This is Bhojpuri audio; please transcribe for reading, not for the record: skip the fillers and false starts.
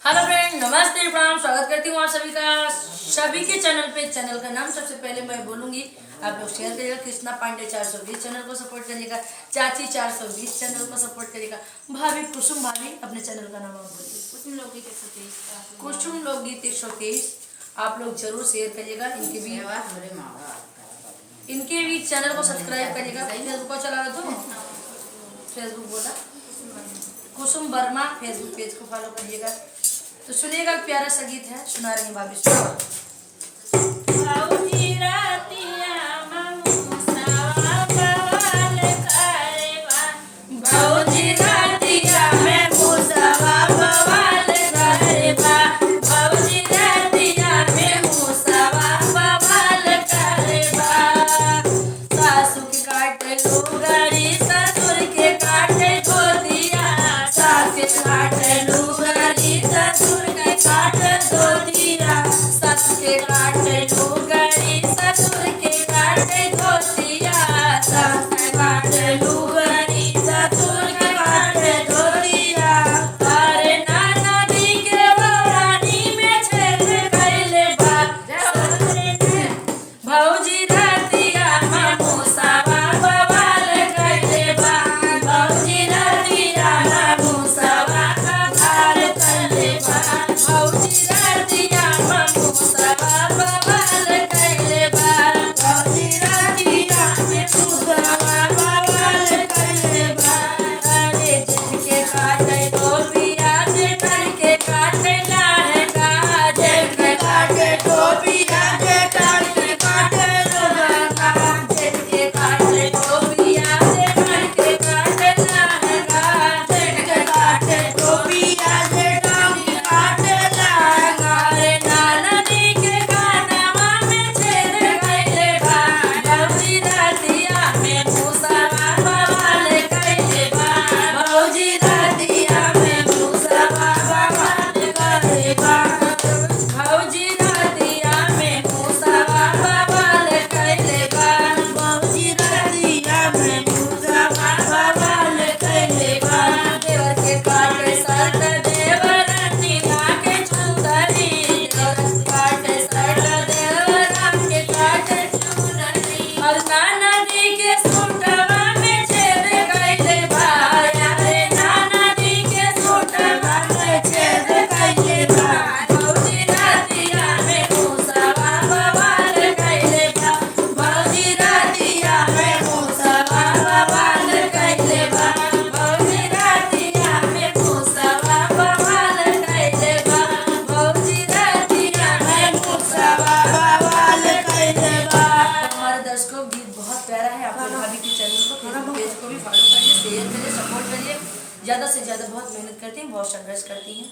हेलो फ्रेंड, नमस्ते, प्रणाम, स्वागत करती हूँ आप सभी के चैनल पे। चैनल का नाम सबसे पहले मैं बोलूंगी, आप लोग शेयर करिएगा। कृष्णा पांडे 420 चैनल को सपोर्ट करिएगा, चाची 420 चैनल को सपोर्ट करिएगा, भाभी कुसुम भाभी अपने चैनल का नाम आप बोलिए। कुसुम लोकगीत 123 आप लोग जरूर शेयर करिएगा। इनके भी चैनल को सब्सक्राइब करिएगा। फेसबुक को चला दो, फेसबुक बोला कुसुम वर्मा, फेसबुक पेज को फॉलो करिएगा। तो सुनिएगा, प्यारा सा गीत है, सुना रही भाभी। भाभी के चैनल को, फेसबुक पेज को भी फॉलो करिए, शेयर करिए, सपोर्ट करिए। ज़्यादा से ज़्यादा बहुत मेहनत करती हैं, बहुत संघर्ष करती हैं।